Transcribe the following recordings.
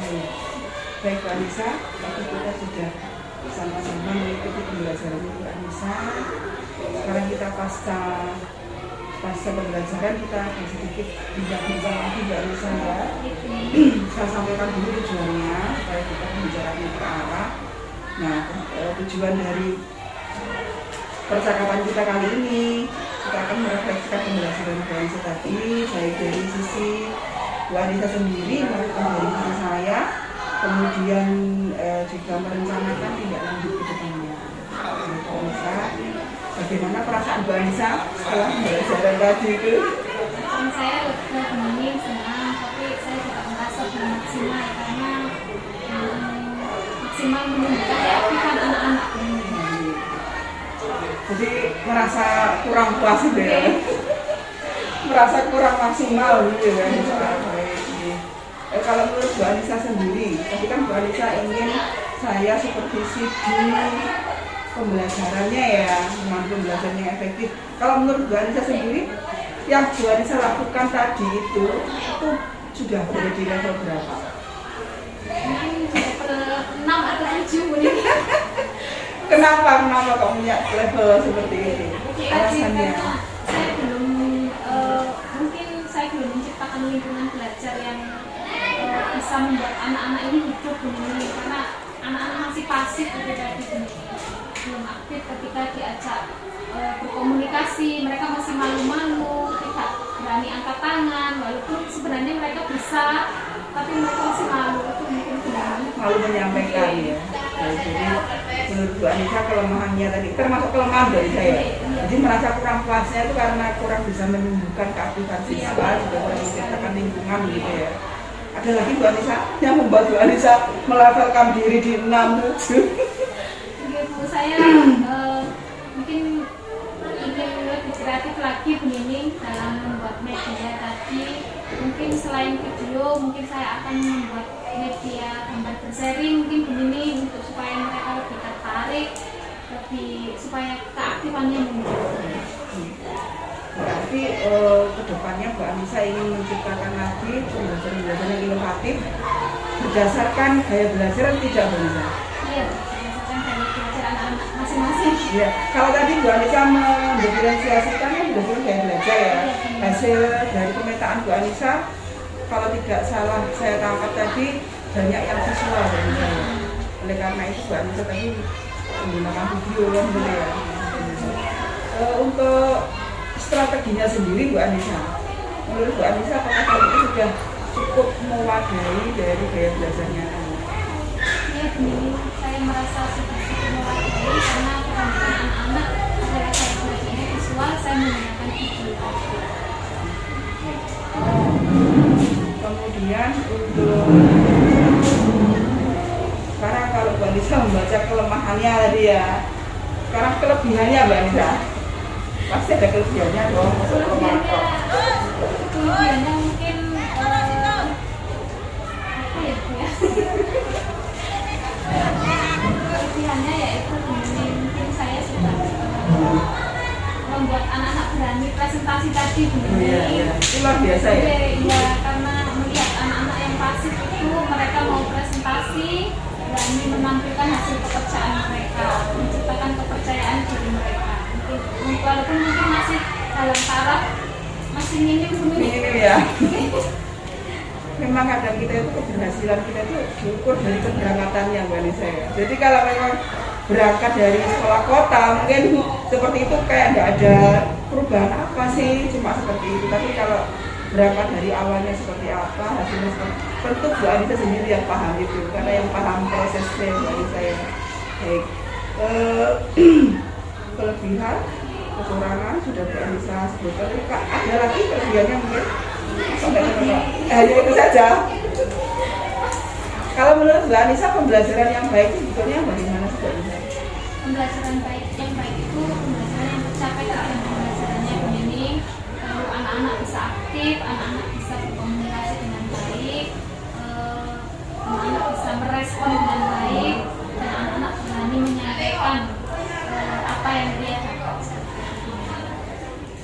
Baik Mbak Anissa, tadi kita sudah sama-sama mengikuti pembelajaran Bu Anissa. Sekarang kita pasca pembelajaran kita akan sedikit bincang-bincang lagi Mbak Anissa ya. Saya sampaikan dulu tujuannya supaya kita pembicaraannya terarah. Nah, tujuan dari percakapan kita kali ini, kita akan merefleksikan pembelajaran Bu Anissa tadi, baik dari sisi Bu Anissa sendiri maupun dari sisi saya, kemudian juga merencanakan tindak lanjut ke depannya. Bu Anissa, bagaimana perasaan Bu Anissa setelah pembelajaran tadi itu? Saya lebih senang, tapi saya juga merasa belum maksimal karena maksimal menunjukkan keaktifan anak-anak ini. Jadi merasa kurang puas gitu ya? Merasa kurang maksimal gitu ya? Kalau menurut Bu Anissa sendiri, tadi kan Bu Anissa ingin saya supervisi di pembelajarannya ya, memang pembelajarannya efektif. Kalau menurut Bu Anissa sendiri, yang Bu Anissa lakukan tadi itu sudah berada di level berapa? Mungkin level 6 atau 7 mungkin. Kenapa kok punya level seperti ini? Alasannya? Saya belum, mungkin saya belum menciptakan lingkungan belajar yang bisa membuat anak-anak ini hidup begini, karena anak-anak masih pasif ketika belum aktif ketika diajak berkomunikasi. Mereka masih malu-malu, tidak berani angkat tangan, walaupun sebenarnya mereka bisa, tapi mereka masih malu. Itu mungkin malu menyampaikan ya. Jadi menurut Bu Anissa kelemahannya tadi termasuk kelemahan dari saya. Jadi merasa kurang puasnya itu karena kurang bisa menumbuhkan keaktifan siswa, juga kurang menciptakan lingkungan gitu ya. Ada lagi Bu Anissa yang membuat Bu Anissa melevelkan diri di 6, 7. Saya mungkin ingin lebih kreatif lagi Bu Nining dalam membuat media tadi. Mungkin selain video, mungkin saya akan membuat media gambar bersharing mungkin Bu Nining, untuk supaya mereka lebih tertarik, supaya keaktifannya muncul. Berarti kedepannya Bu Anissa ingin menciptakan lagi pembelajaran yang inovatif berdasarkan gaya belajar tidak Bu Anissa? Iya, berdasarkan gaya belajar anak-anak masing-masing. Iya, kalau tadi Bu Anissa mendiferensiasikan kan berdasarkan gaya belajar ya. Hasil dari pemetaan Bu Anissa, kalau tidak salah saya tangkap tadi, banyak yang visual dari saya. Oleh karena itu Bu Anissa tadi menggunakan video yang ya. Untuk strateginya sendiri Bu Anissa, menurut Bu Anissa apakah hal itu sudah cukup mewadahi dari gaya belajarnya? Iya Bu Nining, saya merasa sudah cukup mewadahi karena kebanyakan anak-anak adalah gaya belajarnya visual, saya menggunakan video. Kemudian untuk sekarang kalau Bu Anissa membaca kelemahannya tadi ya, sekarang kelebihannya Bu Anissa, pasti ada kelebihannya dong. Kelebihannya mungkin apa ya Bu ya? Kelebihannya yaitu mungkin saya sudah membuat anak-anak berani presentasi tadi Bu. Iya, itu luar biasa ya. Iya, karena melihat anak-anak yang pasif itu, mereka mau presentasi, berani menampilkan hasil pekerjaan mereka, menciptakan kepercayaan diri mereka. Walaupun mungkin masih dalam taraf masih minim ya. Memang kadang kita itu keberhasilan kita itu diukur dari keberangkatannya Bu Anissa ya. Jadi kalau memang berangkat dari sekolah kota mungkin seperti itu kayak nggak ada perubahan apa sih, cuma seperti itu. Tapi kalau berangkat dari awalnya seperti apa, hasilnya seperti tentu Bu Anissa sendiri yang paham itu, karena yang paham prosesnya Bu Anissa ya. Baik, kelebihan, kekurangan sudah Bu Anissa sebutkan. Ada lagi kelebihannya mungkin? Hanya itu saja. Kalau menurut Bu Anissa pembelajaran yang baik itu sebetulnya bagaimana sih Bu Anissa? Pembelajaran yang baik itu pembelajaran yang tercapai dalam pembelajarannya Bu Nining. Lalu anak-anak bisa aktif, anak-anak bisa berkomunikasi dengan baik, anak-anak bisa merespon dengan baik, dan anak-anak berani menyampaikan apa yang dia dapat.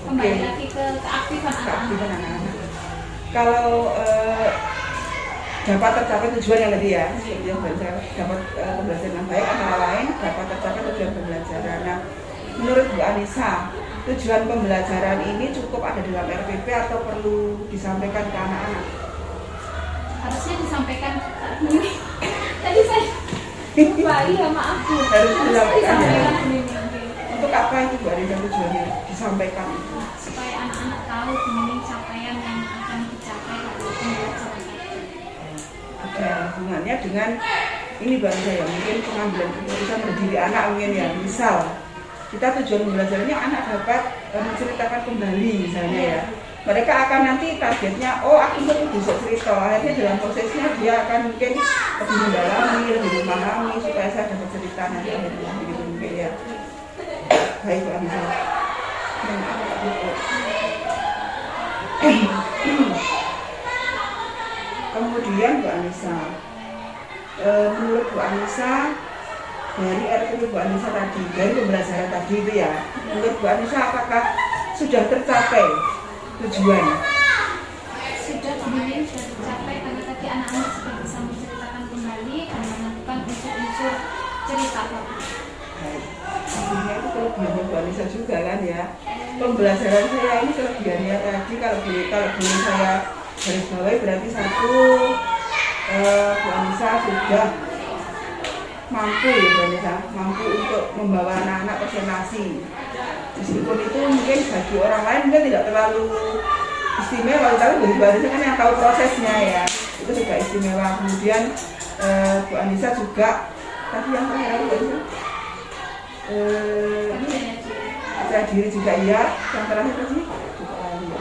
Kembali lagi ke keaktifan anak-anak. Kalau dapat tercapai tujuan yang tadi ya, seperti yang saya dapat pembelajaran yang baik antara lain dapat tercapai tujuan pembelajaran. Nah, menurut Bu Anissa, tujuan pembelajaran ini cukup ada dalam RPP atau perlu disampaikan ke anak-anak? Harusnya disampaikan ini. Tadi saya lupa, ya maaf Bu. Harus disampaikan ya. ini. Untuk apa itu Bu Anissa tujuannya disampaikan? Supaya anak-anak tahu ini capaian yang akan dicapai dari pembelajaran. Ada hubungannya dengan ini baru saya mungkin pengambilan keputusan berdiri anak mungkin ya. Misal kita tujuan pembelajarannya anak dapat menceritakan kembali misalnya ya. Mereka akan nanti targetnya, oh aku bisa cerita. Akhirnya dalam prosesnya dia akan mungkin lebih mendalami, lebih memahami supaya saya dapat cerita nanti akhirnya begitu mungkin ya. Baik Bu Anissa. Kemudian Bu Anissa, menurut Bu Anissa dari RPP Bu Anissa tadi, dari pembelajaran tadi itu ya, menurut Bu Anissa apakah sudah tercapai tujuan? Sudah tercapai karena tadi anak-anak sudah bisa menceritakan kembali dan menemukan unsur-unsur cerita. Baik, artinya itu kelebihannya Bu Anissa juga kan ya. Pembelajaran saya ini kelebihannya tadi kalau boleh saya garis bawahi berarti satu, Bu Anissa sudah mampu ya Bu Anissa, mampu untuk membawa anak-anak presentasi. Meskipun itu mungkin bagi orang lain mungkin tidak terlalu istimewa, tapi bagi Bu Anissa kan yang tahu prosesnya ya, itu juga istimewa. Kemudian Bu Anissa juga tadi yang terakhir Bu Anissa percaya diri juga iya, yang terakhir tadi juga iya.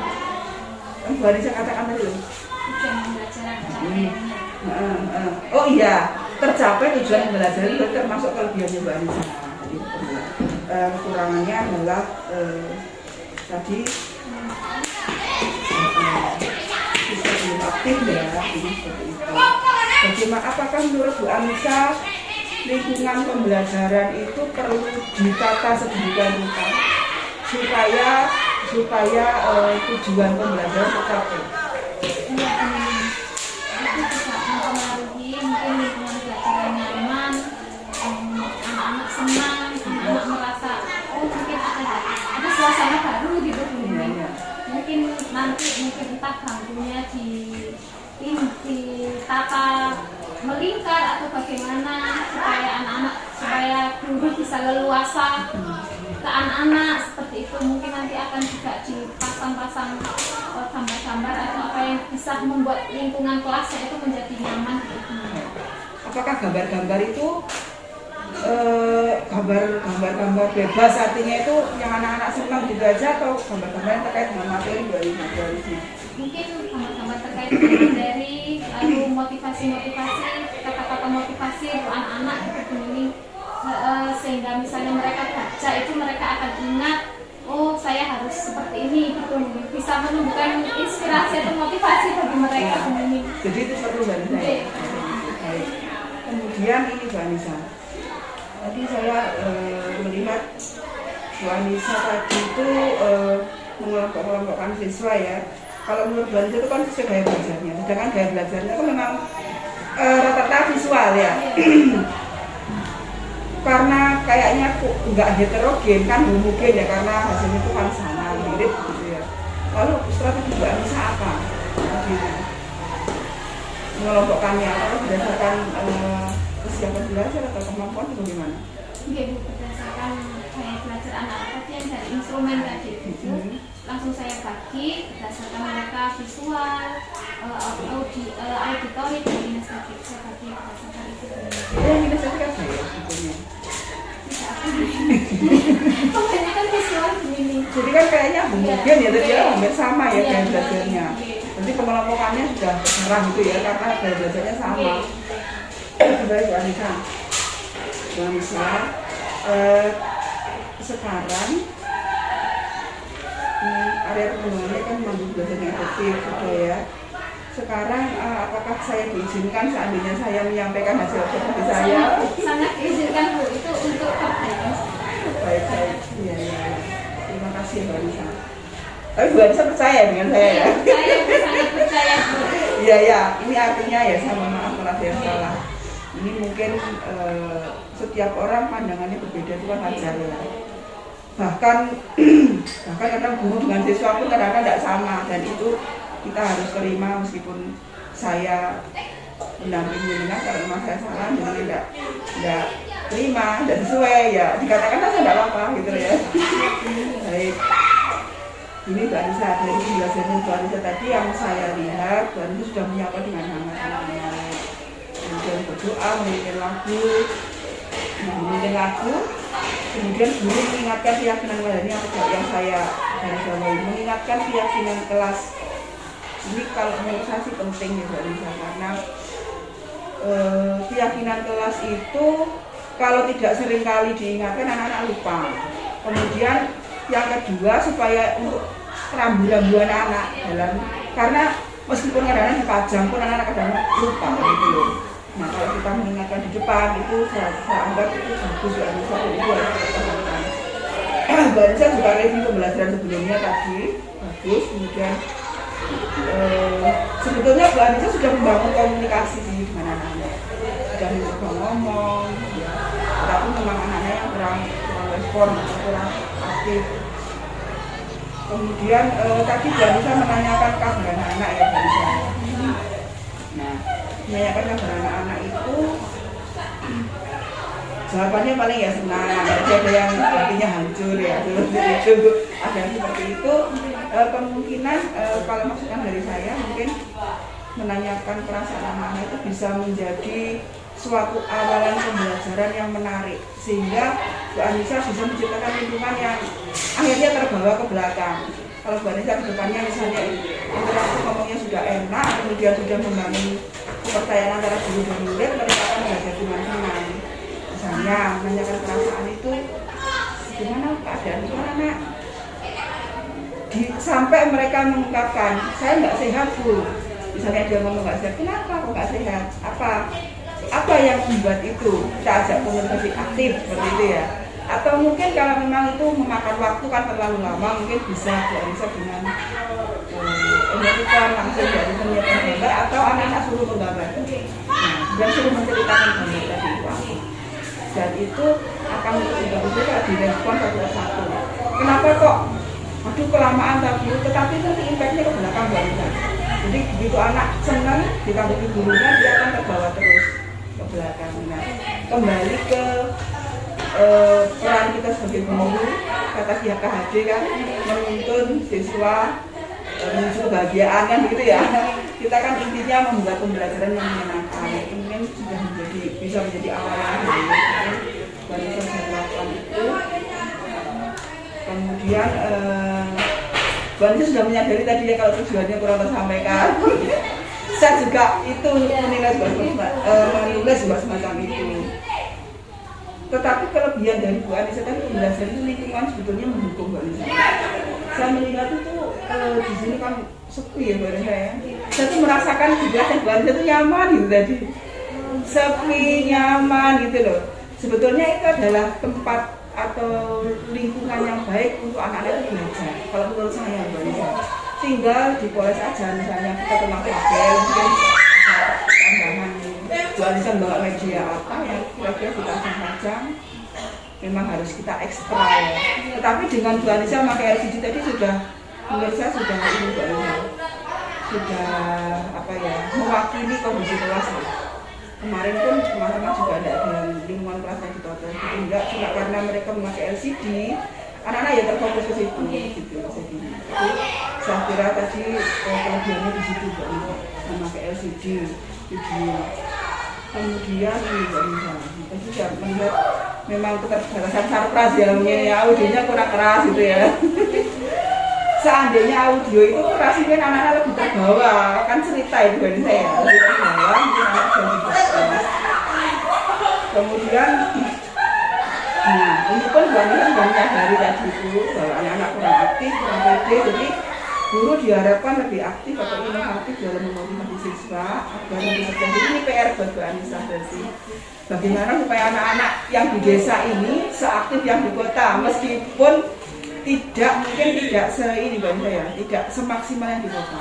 Yang Bu Anissa katakan tadi loh. Tujuan pembelajaran capaiannya. Oh iya, tercapai tujuan pembelajaran itu termasuk kelebihannya Bu Anissa. Kekurangannya adalah tadi bisa belum aktif ya, ini seperti itu. Bagaimana, apakah menurut Bu Anissa lingkungan pembelajaran itu perlu ditata sedemikian rupa supaya tujuan pembelajaran tercapai? Iya, itu bisa mempengaruhi mungkin lingkungan belajar yang nyaman, anak-anak senang, anak-anak merasa oh mungkin ada suasana baru gitu mungkin nanti entah bangkunya ditata melingkar atau bagaimana supaya guru bisa leluasa ke anak-anak seperti itu. Mungkin nanti akan juga dipasang-pasang gambar-gambar atau apa yang bisa membuat lingkungan kelasnya itu menjadi nyaman gitu. Apakah gambar-gambar itu gambar-gambar bebas artinya itu yang anak-anak senang gitu aja, atau gambar-gambar yang terkait dengan materi barisnya? Mungkin gambar-gambar terkait dengan materi, lalu motivasi-motivasi, kata-kata motivasi untuk anak-anak gitu ini, sehingga misalnya mereka baca itu mereka akan ingat, oh saya harus seperti ini gitu, bisa menumbuhkan inspirasi atau motivasi bagi mereka ini. Jadi itu perlu dari saya. Baik. Kemudian ini Bu Anissa, tadi saya melihat Bu Anissa tadi itu mengelompok-kelompokkan siswa ya. Kalau menurut Bu Anissa itu kan sesuai gaya belajarnya, sedangkan gaya belajarnya itu memang rata-rata visual ya. Karena kayaknya nggak heterogen kan, homogen ya, karena hasilnya itu kan sama mirip gitu ya. Lalu strategi Bu Anissa apa? Mengelompokkannya atau berdasarkan kesiapan belajar atau kemampuan atau bagaimana? Iya Bu, berdasarkan gaya belajar anak tadi yang dari instrumen tadi itu langsung saya bagi berdasarkan mereka visual, auditori dan kinestetik. Saya bagi berdasarkan itu. Kinestetik apa ya sebetulnya? Kebanyakan visual begini. Jadi kan kayaknya homogen ya, tadi ya hampir sama ya gaya belajarnya. Jadi pengelompokannya sudah terserah gitu ya, karena gaya belajarnya sama. Baik Bu Anissa. Bu Anissa, sekarang area pengembangannya kan mampu belajarnya efektif sudah ya. Sekarang apakah saya diizinkan seandainya saya menyampaikan hasil seperti saya? Sangat diizinkan Bu, itu untuk perbaikan. Baik, iya. Terima kasih Bu Anissa. Tapi Bu Anissa percaya dengan saya ya? Saya sangat percaya Bu. Iya iya ya, ini artinya ya sama maaf kalau ada yang salah. Ini mungkin setiap orang pandangannya berbeda, itu kan wajar ya. Bahkan kadang guru dengan siswa pun kadang-kadang tidak sama, dan itu kita harus terima meskipun saya mendampingi jenengan. Kalau memang saya salah, jenengan tidak terima, tidak sesuai, ya dikatakan saja tidak apa-apa gitu ya. Baik, ini Mbak Anissa, dari penjelasannya Mbak Anissa tadi yang saya lihat, Mbak Anissa sudah menyapa dengan hangat anak-anak, kemudian berdoa, menyanyikan lagu, kemudian guru mengingatkan keyakinan ini yang saya garis bawahi, mengingatkan keyakinan kelas. Ini kalau menurut saya sih penting ya Mbak Anissa, karena keyakinan kelas itu kalau tidak sering kali diingatkan anak-anak lupa. Kemudian yang kedua, supaya untuk rambu-rambu anak-anak dalam, karena meskipun kadang-kadang dipajang pun anak-anak kadang lupa gitu loh. Nah kalau kita mengingatkan di depan itu saya anggap itu bagus ya, misalnya itu harus kita lakukan. Mbak Anissa juga review pembelajaran sebelumnya tadi bagus. Kemudian sebetulnya Mbak Anissa sudah membangun komunikasi sih dengan anak-anak, sudah mencoba ngomong ya, tapi memang anaknya yang kurang respon atau kurang aktif. Kemudian tadi Mbak Anissa menanyakan kabar anak-anak ya Mbak Anissa. Nah, menanyakan kabar anak-anak itu jawabannya paling ya senang, ada yang hatinya hancur ya, seperti itu, ada yang seperti itu. Kemungkinan kalau masukan dari saya mungkin menanyakan perasaan anak-anak itu bisa menjadi suatu awalan pembelajaran yang menarik, sehingga Mbak Anissa bisa menciptakan lingkungan yang akhirnya terbawa ke belakang. Kalau Mbak Anissa ke depannya misalnya interaksi ngomongnya sudah enak, kemudian sudah membangun kepercayaan antara guru dan murid, mereka akan belajar dengan senang. Misalnya menanyakan perasaan itu, gimana keadaan itu anak? Sampai mereka mengungkapkan, saya nggak sehat Bu. Misalnya dia ngomong nggak sehat, kenapa kok nggak sehat? Apa yang membuat itu? Kita ajak komunikasi aktif seperti itu ya. Atau mungkin kalau memang itu memakan waktu kan terlalu lama, mungkin bisa dengan emotikon langsung dari penyiapan gambar, atau anak-anak suruh menggambar. Nah, dan suruh menceritakan gambar tadi itu. Dan itu akan betul-betul kalau direspon satu-satu. Kenapa kok? Aduh kelamaan tadi, tetapi nanti impactnya ke belakang Mbak Anissa. Jadi begitu anak senang ditanggapi gurunya, dia akan terbawa terus ke belakang. Nah, kembali ke peran kita sebagai guru, kata pihak KHD kan, menuntun siswa menuju kebahagiaan kan begitu ya. Kita kan intinya membuat pembelajaran yang menyenangkan. Itu mungkin sudah bisa menjadi awalan dari Mbak Anissa melakukan itu. Kemudian Mbak Anissa sudah menyadari tadi ya kalau tujuannya kurang tersampaikan. Saya juga itu menilai menulis juga semacam itu. Tetapi kelebihan dari Bu Anissa tadi pembelajaran itu lingkungan sebetulnya mendukung Mbak Anissa. Saya melihat itu di sini kan sepi ya Mbak Anissa ya. Saya tuh merasakan juga Bu Anissa itu nyaman gitu tadi. Sepi, nyaman gitu loh. Sebetulnya itu adalah tempat atau lingkungan yang baik untuk anak-anak itu belajar. Kalau menurut saya Mbak Anissa, tinggal dipoles aja, misalnya kita tentang tabel, mungkin tambahan Bu Anissa bawa media apa yang kira-kira dipajang-pajang, memang harus kita ekstra ya. Tetapi dengan Bu Anissa pakai LCD tadi sudah, menurut saya sudah ini Bu Anissa, sudah apa ya, mewakili kondisi kelas ya. Kemarin pun teman-teman juga ada lingkungan kelas yang ditotal, enggak cuma karena mereka memakai LCD, anak-anak ya terfokus ke situ gitu. Jadi saya kira tadi kelebihannya di situ Mbak Anissa, memakai LCD video. Kemudian kita juga melihat memang keterbatasan sarpras ya, audionya kurang keras gitu ya. Seandainya audio itu keras mungkin anak-anak lebih terbawa, kan cerita itu dari saya lebih terbawa, mungkin anak jadi keras. Kemudian nah ini pun Bu Anissa sudah menyadari tadi itu bahwa anak-anak kurang aktif, kurang pede, jadi guru diharapkan lebih aktif atau inovatif dalam memotivasi siswa agar lebih terjadi. Ini PR buat Bu Anissa berarti. Bagaimana supaya anak-anak yang di desa ini seaktif yang di kota, meskipun tidak mungkin tidak ini Mbak Anissa ya, tidak semaksimal yang di kota.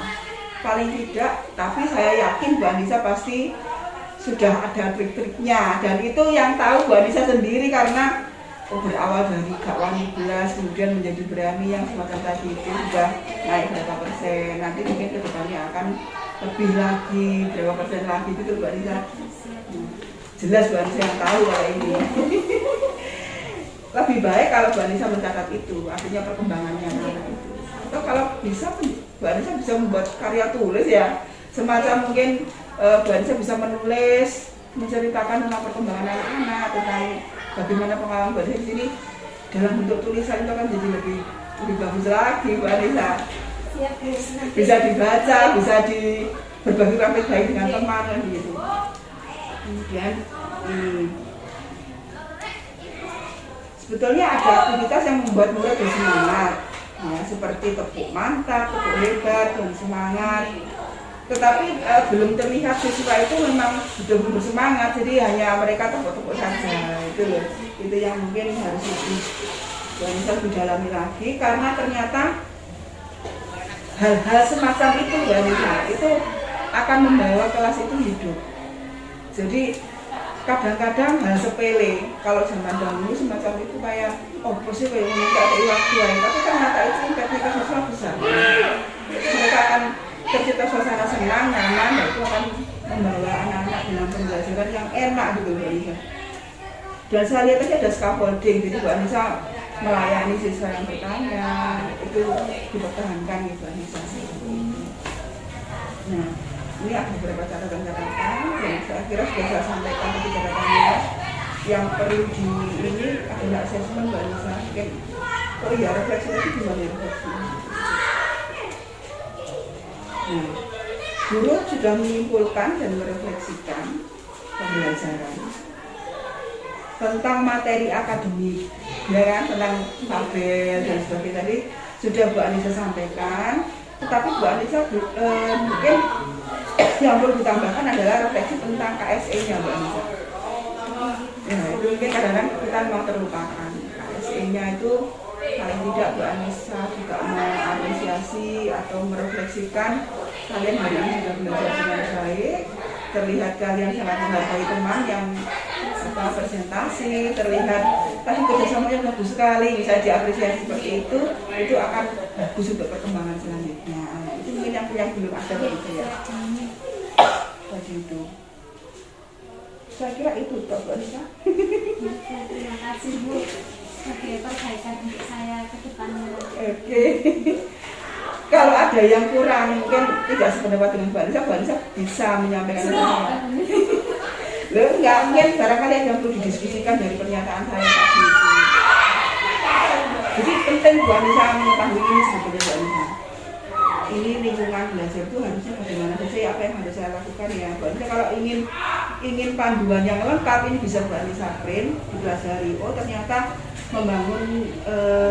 paling tidak, tapi saya yakin Bu Anissa pasti sudah ada trik-triknya, dan itu yang tahu Bu Anissa sendiri karena berawal dari gak wani belas kemudian menjadi berani yang semacam tadi itu sudah naik berapa persen, nanti mungkin ke depannya akan lebih lagi berapa persen lagi itu Bu Anissa. Jelas Bu Anissa yang tahu kalau ini. Lebih baik kalau Bu Anissa mencatat itu, artinya perkembangannya itu. Atau kalau bisa Bu Anissa bisa membuat karya tulis ya, semacam mungkin Bu Anissa bisa menulis, menceritakan tentang perkembangan anak-anak, tentang bagaimana pengalaman Bu Anissa di sini dalam bentuk tulisan itu akan jadi lebih bagus lagi Bu Anissa. Bisa dibaca, bisa berbagi praktik baik dengan teman kan gitu. Kemudian sebetulnya ada aktivitas yang membuat murid bersemangat, ya, seperti tepuk mantap, tepuk hebat, dan semangat. Tetapi belum terlihat siswa itu memang sudah bersemangat, jadi hanya mereka tepuk-tepuk saja. Itu loh, itu yang mungkin harus lebih dalami lagi, karena ternyata hal-hal semacam itu itu akan membawa kelas itu hidup. Jadi kadang-kadang hal sepele kalau zaman dahulu semacam itu kayak sih kayak minta waktu ya, tapi ternyata itu impactnya sosial besar. Mereka akan tercipta suasana senang, nyaman, dan itu akan membawa anak-anak dalam pembelajaran yang enak gitu Bu Anissa. Dan saya lihat tadi ada scaffolding, jadi Bu Anissa melayani siswa yang bertanya, itu dipertahankan gitu Bu Anissa. Nah, ini ada beberapa catatan-catatan yang saya kira sudah saya sampaikan di catatannya. Yang perlu di ini adalah asesmen Bu Anissa. Refleksi itu gimana refleksi? Nah, guru sudah menyimpulkan dan merefleksikan pembelajaran tentang materi akademik, ya kan, tentang tabel dan sebagainya tadi sudah Bu Anissa sampaikan. Tetapi Bu Anissa mungkin yang perlu ditambahkan adalah refleksi tentang KSE-nya Bu Anissa. Ya, itu mungkin kadang-kadang kita memang terlupakan. KSE-nya itu paling tidak Bu Anissa juga mengapresiasi atau merefleksikan kalian hari ini sudah belajar dengan baik, terlihat kalian sangat menghargai teman yang presentasi, terlihat tadi kerjasamanya bagus sekali, bisa diapresiasi seperti itu akan bagus untuk perkembangan selanjutnya. Itu mungkin yang belum ada begitu ya. Tadi itu. Saya kira itu toh Bu Anissa. Terima kasih Bu. Sebagai perbaikan untuk saya ke depannya. Oke. Kalau ada yang kurang mungkin tidak sependapat dengan Bu Anissa bisa menyampaikan ke saya. Loh, enggak, mungkin barangkali ada yang perlu didiskusikan dari pernyataan saya tadi itu. Jadi penting Bu Anissa mengetahui ini sebetulnya Bu Anissa. Ini lingkungan belajar itu harusnya bagaimana saja, apa yang harus saya lakukan ya Bu Anissa. Kalau ingin panduan yang lengkap ini bisa Bu Anissa print, dipelajari. Oh ternyata membangun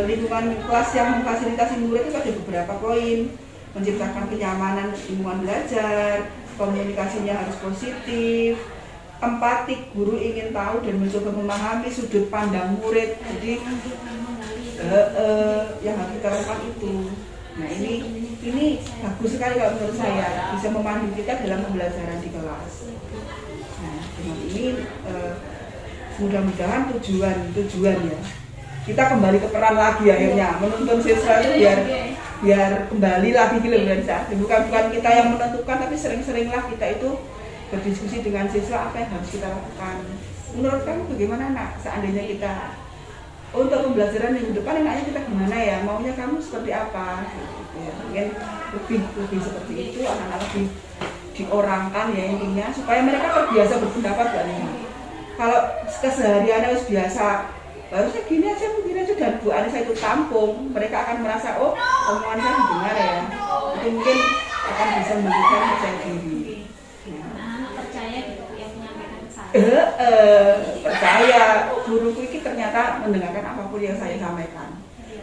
lingkungan kelas yang memfasilitasi murid itu ada beberapa poin. Menciptakan kenyamanan lingkungan belajar, komunikasinya harus positif, empatik, guru ingin tahu dan mencoba memahami sudut pandang murid. Jadi yang harus kita lakukan itu. Nah ini bagus sekali kalau menurut saya, bisa memandu kita dalam pembelajaran di kelas. Nah dengan ini mudah-mudahan tujuan ya. Kita kembali ke peran lagi akhirnya, menuntun siswa itu biar kembali lagi gitu bukan kita yang menentukan, tapi sering-seringlah kita itu berdiskusi dengan siswa apa yang harus kita lakukan. Menurut kamu bagaimana nak, seandainya kita untuk pembelajaran minggu depan enaknya kita gimana ya, maunya kamu seperti apa gitu ya. Mungkin lebih seperti itu, anak-anak lebih diorangkan ya intinya, supaya mereka terbiasa berpendapat kan ya. Kalau kesehariannya harus biasa harusnya gini aja dan Bu Anissa itu tampung, mereka akan merasa oh omongan saya didengar ya, itu mungkin akan bisa memberikan percaya diri. Percaya gitu yang menyampaikan ke saya. Percaya guruku ini ternyata mendengarkan apapun yang saya sampaikan,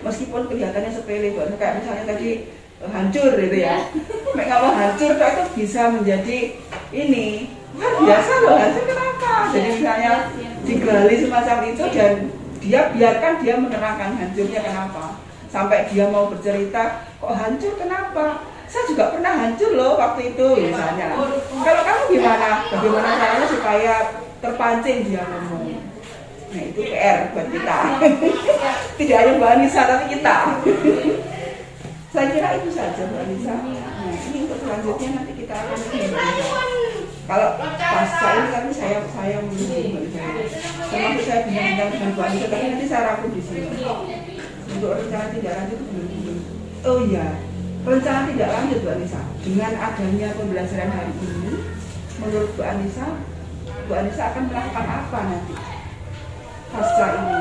meskipun kelihatannya sepele Bu, kayak misalnya tadi hancur gitu ya. Kalau hancur itu bisa menjadi ini luar biasa loh, hancur kenapa? Jadi misalnya digali semacam itu dan dia biarkan dia menerangkan hancurnya kenapa, sampai dia mau bercerita kok hancur kenapa, saya juga pernah hancur loh waktu itu misalnya. Kalau kamu gimana? Bagaimana caranya supaya terpancing dia ngomong? Nah itu PR buat kita. Tidak hanya Mbak Anissa tapi kita. Saya kira itu saja Mbak Anissa. Nah ini untuk selanjutnya nanti kita akan kalau pasca ini kan saya menunggu Mbak Anissa. Termasuk saya bincang-bincang dengan Mbak Anissa, tapi nanti saya rangkum di sini. Untuk rencana tidak lanjut belum. Oh iya, rencana tidak lanjut Bu Anissa. Dengan adanya pembelajaran hari ini, menurut Bu Anissa akan melakukan apa nanti pasca ini?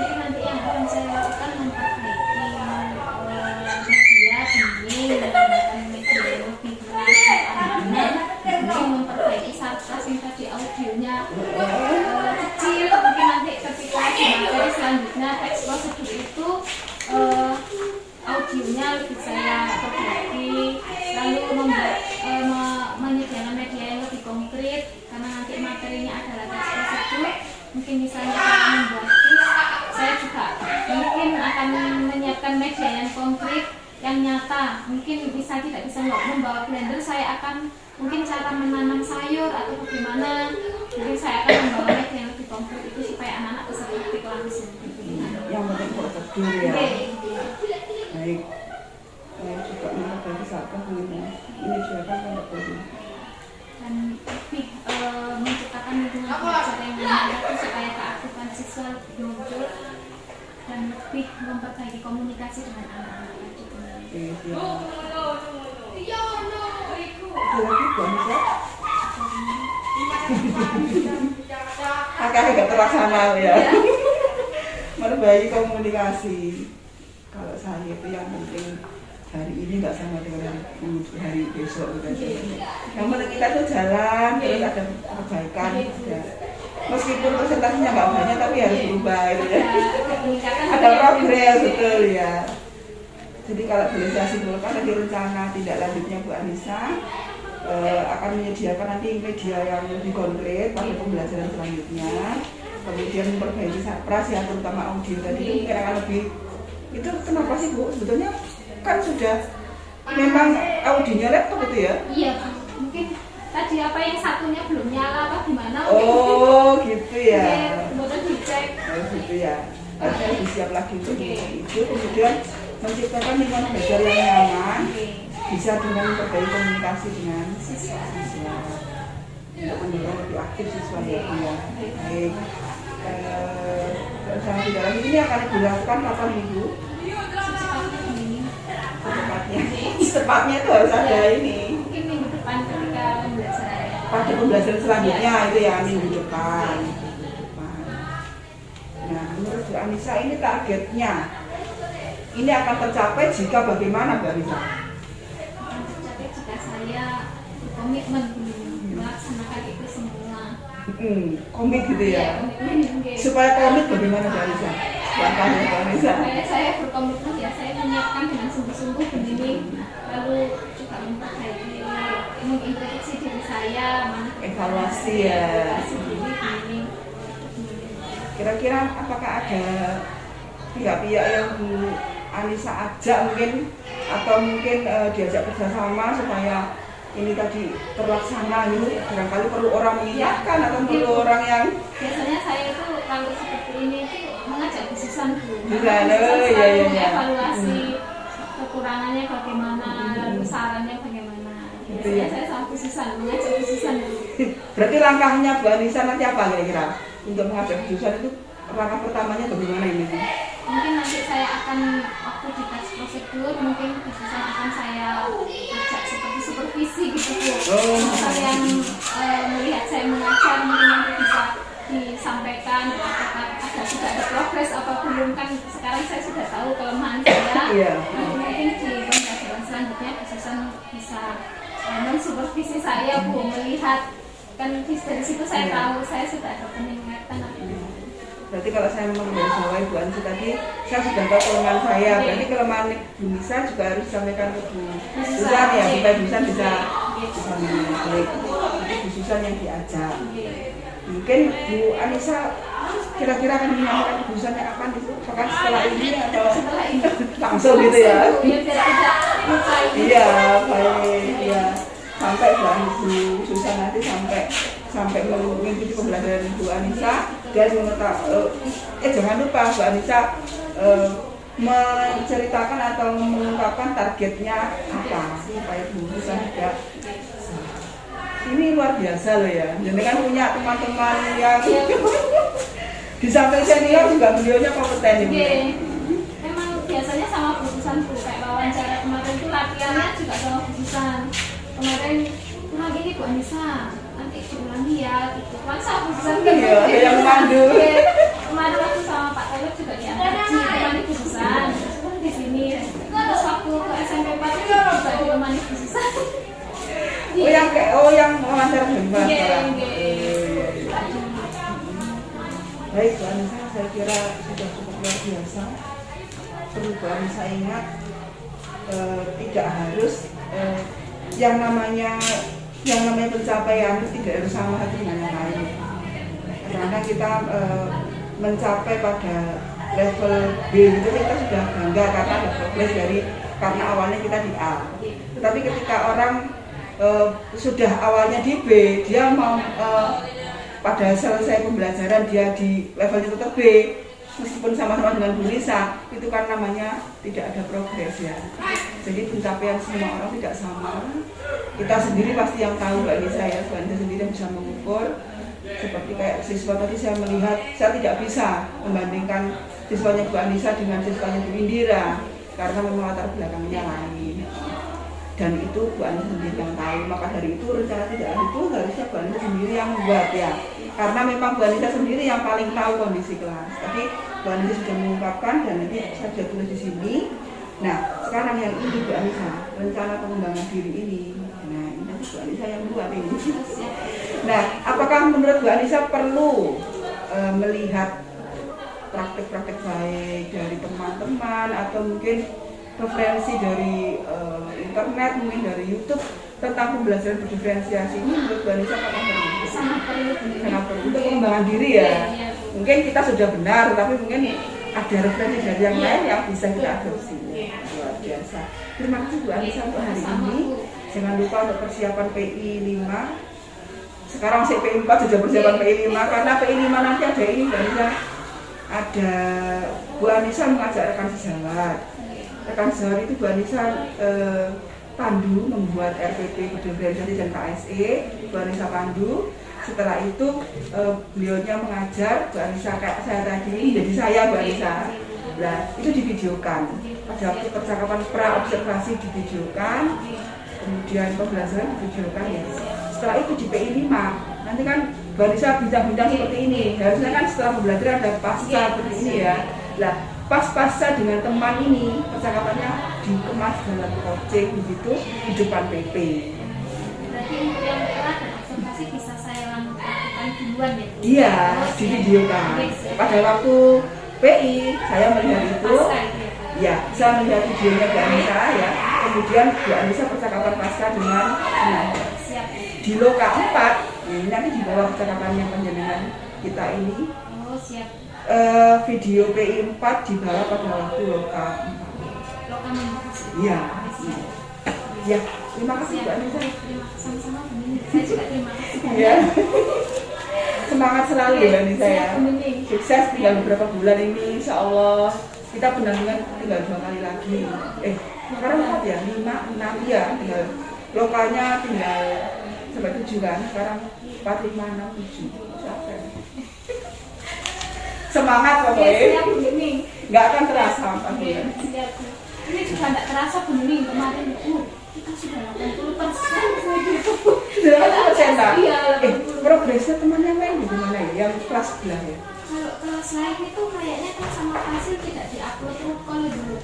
Jadi nanti yang akan saya lakukan memperbaiki media dinding, menggunakan media yang lebih kemudian memperbaiki sarkas yang tadi audionya kecil, mungkin nanti ketika di materi selanjutnya teks prosedur itu audionya lebih saya perbaiki, lalu membuat menyediakan media yang lebih konkret karena nanti materinya adalah teks prosedur. Mungkin misalnya saya membuat quiz, saya juga mungkin akan menyiapkan media yang konkret, yang nyata. Mungkin tidak bisa membawa blender, saya akan mungkin cara menanam sayur atau bagaimana. Mungkin saya akan membawa media yang lebih konkret itu supaya anak-anak bisa praktik langsung. Yang penting prosedur ya. Baik. Saya juga memperbaiki sarkas ini siapa yang perlu. Dan lebih menciptakan lingkungan belajar yang menarik supaya keaktifan siswa lebih muncul dan lebih memperbaiki komunikasi dengan anak-anak gitu. Kakak agak terlaksana ya. Memperbaiki komunikasi. Kalau saya itu yang penting hari ini nggak sama dengan hari besok gitu aja. Yang penting kita tuh jalan terus ada perbaikan ya. Meskipun presentasinya nggak banyak tapi harus berubah gitu ya. Ada progres betul ya. Jadi kalau boleh saya simpulkan tadi rencana tidak lanjutnya Bu Anissa akan menyediakan nanti media yang lebih konkret pada pembelajaran selanjutnya. Kemudian memperbaiki sarpras ya, terutama audio tadi itu mungkin akan lebih. Itu kenapa sih Bu? Sebetulnya kan sudah memang audionya laptop itu ya? Iya, mungkin tadi apa yang satunya belum nyala apa gimana? Oh gitu ya. Kemudian dicek. Oh gitu ya. Harusnya lebih siap lagi untuk itu. Kemudian menciptakan lingkungan belajar yang nyaman, bisa dengan memperbaiki komunikasi dengan siswa. Untuk mendorong lebih aktif siswa ya. Baik. Rencana tidak lagi ini akan dilakukan kapan Ibu? Secepatnya itu harus ada ini. Mungkin minggu depan ketika pembelajaran. Pada pembelajaran selanjutnya itu ya minggu depan. Nah, menurut Bu Anissa ini targetnya ini akan tercapai jika bagaimana Bu Anissa? Akan tercapai jika saya berkomitmen melaksanakan itu semua. Komit gitu ya. Komitmen. Supaya komit bagaimana Bu Anissa? Langkahnya Bu Anissa. Supaya saya berkomitmen ya saya menyiapkan dengan sungguh-sungguh begini, lalu juga memperbaiki, mengintroduksi diri saya, Evaluasi ya. begini. Kira-kira apakah ada pihak-pihak yang Bu Anissa ajak mungkin atau mungkin diajak kerjasama supaya ini tadi terlaksana gitu? Barangkali perlu orang mengingatkan atau perlu orang yang Biasanya saya itu kalau seperti ini itu mengajak diskusan dulu. Iya. Evaluasi kekurangannya bagaimana, lalu sarannya bagaimana. Biasanya saya sama diskusan, mengajak diskusan dulu. Berarti langkahnya Bu Anissa nanti apa kira-kira untuk mengajak diskusan itu? Langkah pertamanya bagaimana ini? Mungkin nanti saya akan waktu di tes prosedur mungkin diskusan akan saya ajak seperti supervisi gitu Bu. Yang melihat saya mengajar mungkin nanti bisa disampaikan apakah sudah ada progres apa belum, kan sekarang saya sudah tahu kelemahan saya. Mungkin di pembelajaran selanjutnya diskusan bisa mensupervisi saya Bu, melihat kan dari situ saya tahu saya sudah ada peningkatan. Berarti kalau saya menggarisbawahi Bu Anissa tadi, saya sudah tahu kelemahan saya. Berarti kelemahan Bu Nisa juga harus disampaikan ke Bu Susan ya, supaya Bu Susan bisa menilai. Itu Bu Susan yang diajak. Mungkin Bu Anissa kira-kira akan menyampaikan keputusannya kapan itu? Apakah setelah ini atau setelah ini langsung gitu ya? biar tidak lupa ini. Iya, baik. Iya. Sampai Bu Susan nanti sampai mengikuti pembelajaran Bu Anissa dan jangan lupa Bu Anissa menceritakan atau mengungkapkan targetnya apa supaya Bu Susan tidak. Ini luar biasa loh ya. Jadi kan punya teman-teman yang di samping senior juga beliaunya kompeten Oke. ini. Memang biasanya sama khususan Bu, kayak wawancara kemarin tuh latihannya juga sama khususan. Kemarin lagi nih Bu Anissa, nanti diulangi ya gitu. Kan sama khususan gitu. Iya, ada yang memandu. Kemarin waktu sama Pak Tolut juga ditemani khususan di sini. Terus waktu ke SMP 4 juga ditemani khususan. yang wawancara Mbak. Baik, Bu Anissa, saya kira sudah cukup luar biasa. Perlu Bu Anissa ingat, tidak harus yang namanya pencapaian itu tidak harus sama satu dengan yang lain. Karena kita mencapai pada level B itu kita sudah bangga karena ada progres karena awalnya kita di A. Tetapi ketika orang sudah awalnya di B, dia mau pada selesai pembelajaran dia di levelnya tetap B, meskipun sama-sama dengan Bu Nisa, itu kan namanya tidak ada progres ya. Jadi pencapaian semua orang tidak sama. Kita sendiri pasti yang tahu Mbak Nisa ya, Bu Nisa sendiri yang bisa mengukur. Seperti kayak siswa tadi saya melihat, saya tidak bisa membandingkan siswanya Bu Anissa dengan siswanya Bu Indira karena memang latar belakangnya lain. Dan itu Bu Anissa sendiri yang tahu. Maka dari itu rencana tidak itu harusnya Bu Anissa sendiri yang membuat ya. Karena memang Bu Anissa sendiri yang paling tahu kondisi kelas. Tapi Bu Anissa sudah mengungkapkan dan nanti saya sudah tulis di sini. Nah, sekarang yang ini Bu Anissa, rencana pengembangan diri ini. Nah, ini nanti Bu Anissa yang buat ini. Nah, apakah menurut Bu Anissa perlu melihat praktek-praktek baik dari teman-teman atau mungkin referensi dari internet, mungkin dari YouTube tentang pembelajaran berdiferensiasi ini menurut Bu Anissa apakah perlu? Sangat perlu. Sangat perlu untuk pengembangan diri ya. Mungkin kita sudah benar, tapi mungkin ada referensi dari yang lain yang bisa kita adopsi. Luar biasa. Terima kasih Bu Anissa untuk hari ini. Jangan lupa untuk persiapan PI 5. Sekarang PI 4 sudah persiapan PI 5 karena PI 5 nanti ada ini Bu Anissa. Ada Bu Anissa mengajak rekan sejawat. Rekan sejawat itu Bu Anissa pandu membuat RPP berdiferensiasi dan KSE. Bu Anissa pandu. Setelah itu beliaunya mengajar, Bu Anissa kayak saya tadi, jadi saya Bu Anissa. Nah, itu divideokan. Pada waktu percakapan pra-observasi divideokan, kemudian pembelajaran divideokan ya. Setelah itu di PI 5, nanti kan Bu Anissa bincang-bincang seperti ini. Harusnya kan setelah pembelajaran ada pasca seperti ini ya. Nah, pas pasca dengan teman ini, percakapannya dikemas dalam coaching begitu di depan PP. Berarti yang telah observasi bisa saya lakukan duluan ya? Iya, di video kan. Pada waktu PI saya melihat itu, ya saya melihat videonya Bu Anissa ya. Kemudian Bu Anissa percakapan pasca dengan di loka 4. Ini nanti di bawah percakapannya penjenengan kita ini. Oh siap. Video PI 4 di bawah pada waktu loka 4. Loka 4. Iya. Ya, terima kasih Bu Anissa. Terima kasih sama-sama Bu Nini. Saya juga terima kasih. Ya. Semangat selalu ya Bu Anissa ya. Sukses tinggal beberapa bulan ini, insya Allah kita benar-benar tinggal 2 kali lagi. Sekarang 4 ya, 5, 6 ya, tinggal lokalnya tinggal sampai 7 kan. Sekarang 4, 5, 6, 7. Semangat pokoknya. Siap Bu Nini. Nggak akan terasa 4 bulan. Siap. Ini juga nggak terasa Bu Nini kemarin. Kita sudah 80% gitu. Sudah 80% tak? Iya, progresnya temannya main di mana ya? Yang kelas sebelah ya? Kalau kelas lain itu kayaknya kan sama hasil tidak diupload rukun dulu.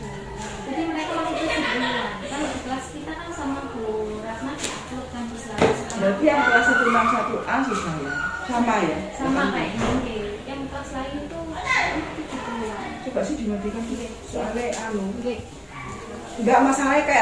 Jadi mereka waktu itu duluan. Kalau di kelas kita kan sama Bu Ratna diupload kampus lain. Berarti yang kelas 161A susah ya? Sama ya? Sama kayak ini. Yang kelas lain itu duluan. Coba sih dimatikan soalnya Oke. enggak masalahnya kayak